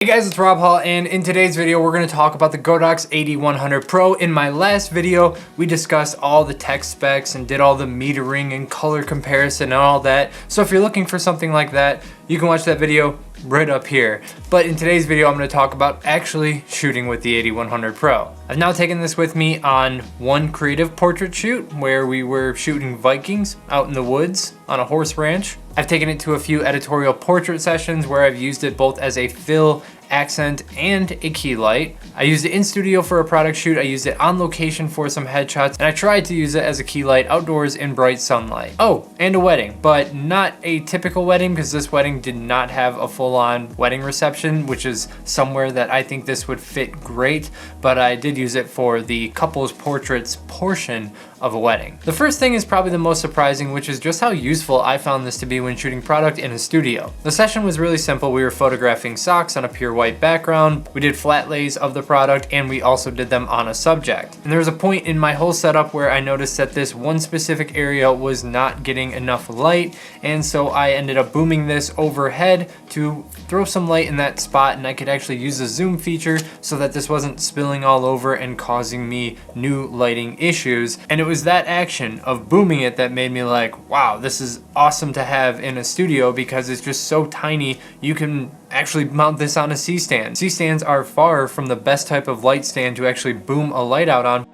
Hey guys, it's Rob Hall, and in today's video we're going to talk about the Godox AD100 Pro. In my last video we discussed all the tech specs and did all the metering and color comparison and all that. So if you're looking for something like that, you can watch that video right up here. But in today's video I'm going to talk about actually shooting with the AD100 Pro. I've now taken this with me on one creative portrait shoot where we were shooting Vikings out in the woods on a horse ranch. I've taken it to a few editorial portrait sessions where I've used it both as a fill, accent, and a key light. I used it in studio for a product shoot, I used it on location for some headshots, and I tried to use it as a key light outdoors in bright sunlight. Oh, and a wedding, but not a typical wedding because this wedding did not have a full-on wedding reception, which is somewhere that I think this would fit great, but I did use it for the couples portraits portion of a wedding. The first thing is probably the most surprising, which is just how useful I found this to be when shooting product in a studio. The session was really simple. We were photographing socks on a pure white background, we did flat lays of the product, and we also did them on a subject. And there was a point in my whole setup where I noticed that this one specific area was not getting enough light, and so I ended up booming this overhead to throw some light in that spot, and I could actually use the zoom feature so that this wasn't spilling all over and causing me new lighting issues. And it was that action of booming it that made me like, wow, this is awesome to have in a studio because it's just so tiny. You can actually mount this on a C-stand. C-stands are far from the best type of light stand to actually boom a light out on.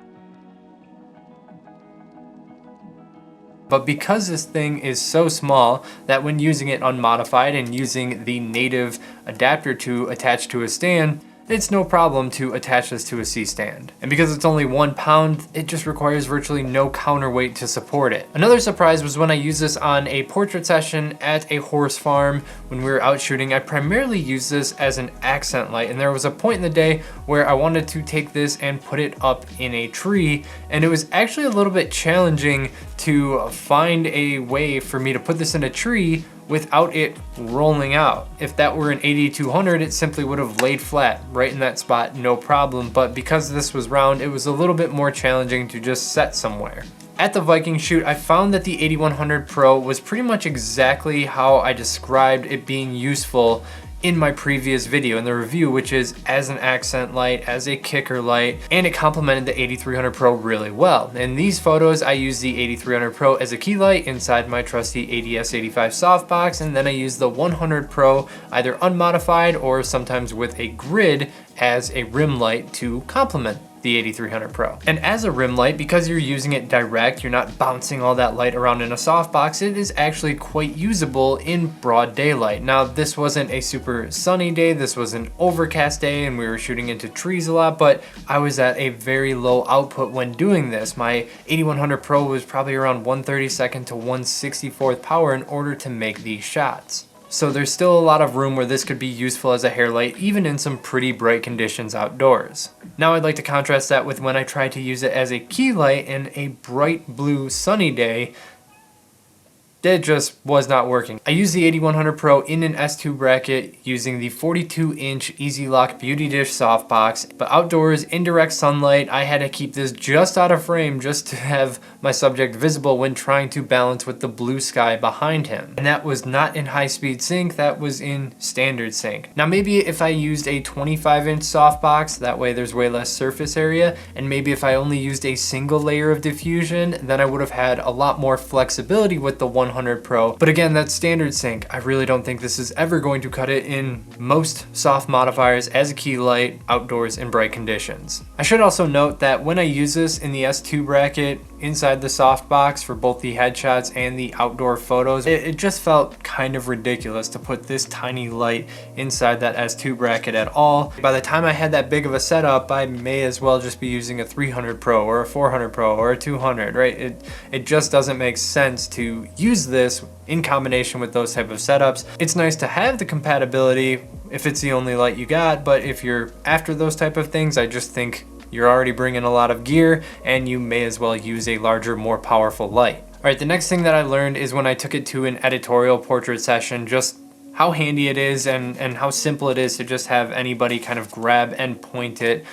But because this thing is so small that when using it unmodified and using the native adapter to attach to a stand, it's no problem to attach this to a C-stand. And because it's only 1 pound, it just requires virtually no counterweight to support it. Another surprise was when I used this on a portrait session at a horse farm when we were out shooting. I primarily used this as an accent light, and there was a point in the day where I wanted to take this and put it up in a tree, and it was actually a little bit challenging to find a way for me to put this in a tree without it rolling out. If that were an AD200, it simply would have laid flat right in that spot, no problem. But because this was round, it was a little bit more challenging to just set somewhere. At the Viking shoot, I found that the AD100 Pro was pretty much exactly how I described it being useful in my previous video in the review, which is as an accent light, as a kicker light, and it complemented the AD300 Pro really well. In these photos, I used the AD300 Pro as a key light inside my trusty ADS85 softbox, and then I used the 100 Pro either unmodified or sometimes with a grid as a rim light to complement the AD300 Pro. And as a rim light, because you're using it direct, you're not bouncing all that light around in a softbox, it is actually quite usable in broad daylight. Now, this wasn't a super sunny day, this was an overcast day, and we were shooting into trees a lot, but I was at a very low output when doing this. My AD100 Pro was probably around 1/32 to 1/64 power in order to make these shots. So there's still a lot of room where this could be useful as a hair light, even in some pretty bright conditions outdoors. Now I'd like to contrast that with when I tried to use it as a key light in a bright blue sunny day. That just was not working. I used the AD100 Pro in an S2 bracket using the 42-inch Easy Lock Beauty Dish softbox, but outdoors in direct sunlight, I had to keep this just out of frame just to have my subject visible when trying to balance with the blue sky behind him. And that was not in high-speed sync, that was in standard sync. Now maybe if I used a 25-inch softbox, that way there's way less surface area, and maybe if I only used a single layer of diffusion, then I would have had a lot more flexibility with the 100 Pro. But again, that's standard sync. I really don't think this is ever going to cut it in most soft modifiers as a key light outdoors in bright conditions. I should also note that when I use this in the S2 bracket inside the softbox for both the headshots and the outdoor photos, it just felt kind of ridiculous to put this tiny light inside that S2 bracket at all. By the time I had that big of a setup, I may as well just be using a 300 Pro or a 400 Pro or a 200, right? It just doesn't make sense to use this in combination with those type of setups. It's nice to have the compatibility if it's the only light you got, but if you're after those type of things, I just think you're already bringing a lot of gear and you may as well use a larger, more powerful light. All right, the next thing that I learned is when I took it to an editorial portrait session, just how handy it is and how simple it is to just have anybody kind of grab and point it.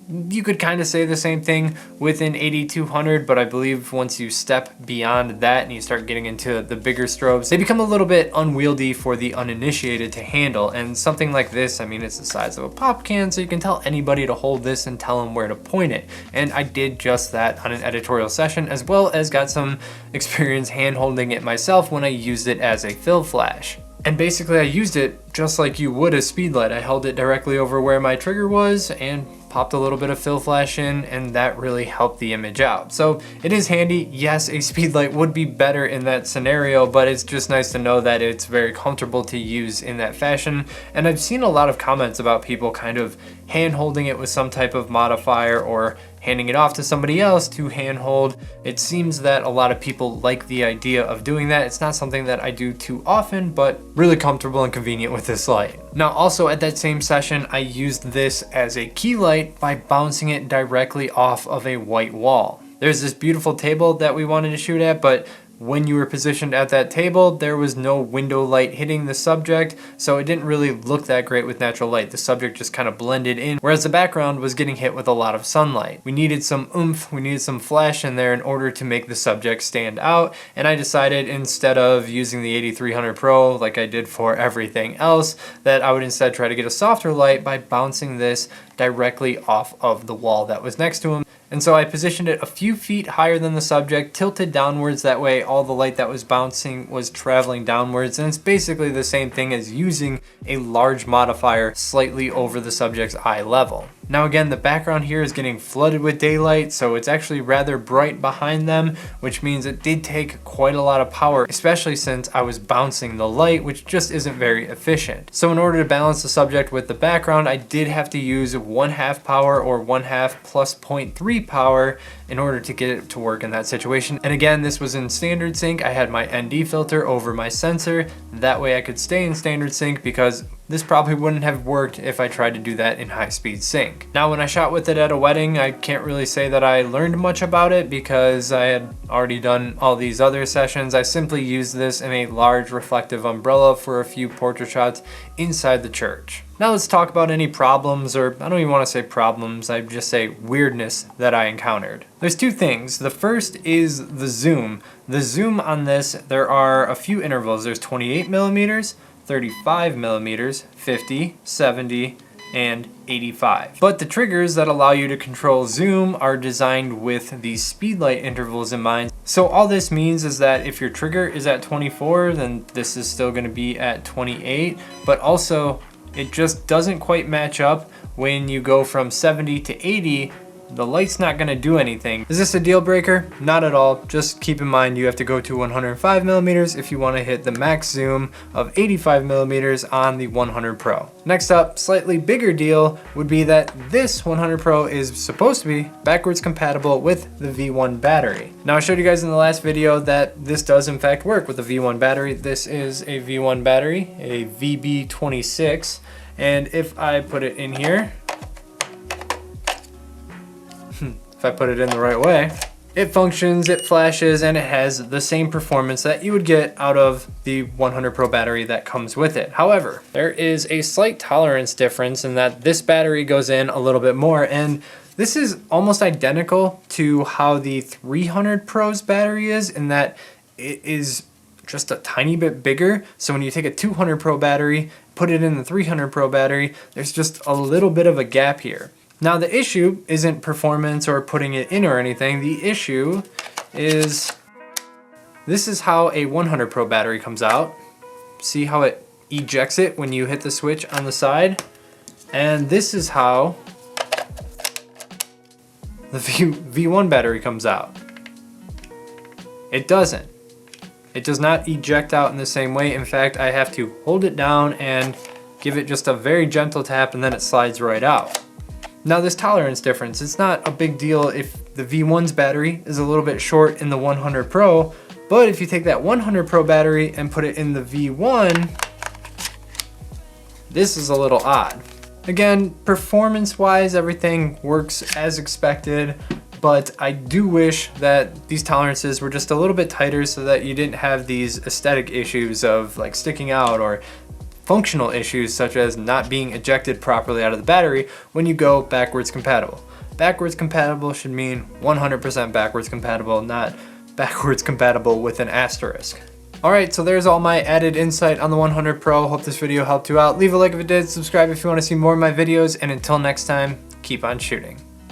You could kind of say the same thing with an AD200, but I believe once you step beyond that and you start getting into the bigger strobes, they become a little bit unwieldy for the uninitiated to handle. And something like this, I mean, it's the size of a pop can, so you can tell anybody to hold this and tell them where to point it. And I did just that on an editorial session, as well as got some experience hand holding it myself when I used it as a fill flash. And basically I used it just like you would a speedlight. I held it directly over where my trigger was and popped a little bit of fill flash in, and that really helped the image out. So it is handy. Yes, a speedlight would be better in that scenario, but it's just nice to know that it's very comfortable to use in that fashion. And I've seen a lot of comments about people kind of hand holding it with some type of modifier or handing it off to somebody else to handhold. It seems that a lot of people like the idea of doing that. It's not something that I do too often, but really comfortable and convenient with this light. Now also at that same session, I used this as a key light by bouncing it directly off of a white wall. There's this beautiful table that we wanted to shoot at, but when you were positioned at that table, there was no window light hitting the subject, so it didn't really look that great with natural light. The subject just kind of blended in, whereas the background was getting hit with a lot of sunlight. We needed some oomph, we needed some flash in there in order to make the subject stand out, and I decided instead of using the AD100 Pro like I did for everything else, that I would instead try to get a softer light by bouncing this directly off of the wall that was next to him. And so I positioned it a few feet higher than the subject, tilted downwards, that way all the light that was bouncing was traveling downwards, and it's basically the same thing as using a large modifier slightly over the subject's eye level. Now again, the background here is getting flooded with daylight, so it's actually rather bright behind them, which means it did take quite a lot of power, especially since I was bouncing the light, which just isn't very efficient. So in order to balance the subject with the background, I did have to use 1/2 power or 1/2 plus 0.3 power in order to get it to work in that situation. And again, this was in standard sync. I had my ND filter over my sensor. That way I could stay in standard sync, because this probably wouldn't have worked if I tried to do that in high-speed sync. Now, when I shot with it at a wedding, I can't really say that I learned much about it because I had already done all these other sessions. I simply used this in a large reflective umbrella for a few portrait shots inside the church. Now let's talk about any problems, or I don't even want to say problems, I'd just say weirdness that I encountered. There's two things. The first is the zoom. The zoom on this, there are a few intervals. There's 28 millimeters, 35 millimeters, 50, 70, and 85. But the triggers that allow you to control zoom are designed with the speedlight intervals in mind. So all this means is that if your trigger is at 24, then this is still going to be at 28, but also it just doesn't quite match up when you go from 70 to 80. The light's not going to do anything. Is this a deal breaker? Not at all. Just keep in mind you have to go to 105 millimeters if you want to hit the max zoom of 85 millimeters on the 100 Pro. Next up, slightly bigger deal would be that this 100 Pro is supposed to be backwards compatible with the V1 battery. Now I showed you guys in the last video that this does in fact work with the V1 battery. This is a V1 battery, a VB26, and if I put it in here, if I put it in the right way, it functions, it flashes, and it has the same performance that you would get out of the 100 Pro battery that comes with it. However, there is a slight tolerance difference in that this battery goes in a little bit more, and this is almost identical to how the 300 Pro's battery is, in that it is just a tiny bit bigger. So when you take a 200 Pro battery, put it in the 300 Pro battery, there's just a little bit of a gap here. Now the issue isn't performance or putting it in or anything. The issue is, this is how a 100 Pro battery comes out. See how it ejects it when you hit the switch on the side? And this is how the V1 battery comes out. It doesn't. It does not eject out in the same way. In fact, I have to hold it down and give it just a very gentle tap, and then it slides right out. Now this tolerance difference, it's not a big deal if the V1's battery is a little bit short in the 100 Pro, but if you take that 100 Pro battery and put it in the V1, this is a little odd. Again, performance-wise, everything works as expected, but I do wish that these tolerances were just a little bit tighter so that you didn't have these aesthetic issues of like sticking out, or functional issues such as not being ejected properly out of the battery when you go backwards compatible. Backwards compatible should mean 100% backwards compatible, not backwards compatible with an asterisk. Alright, so there's all my added insight on the 100 Pro. Hope this video helped you out. Leave a like if it did, subscribe if you want to see more of my videos, and until next time, keep on shooting.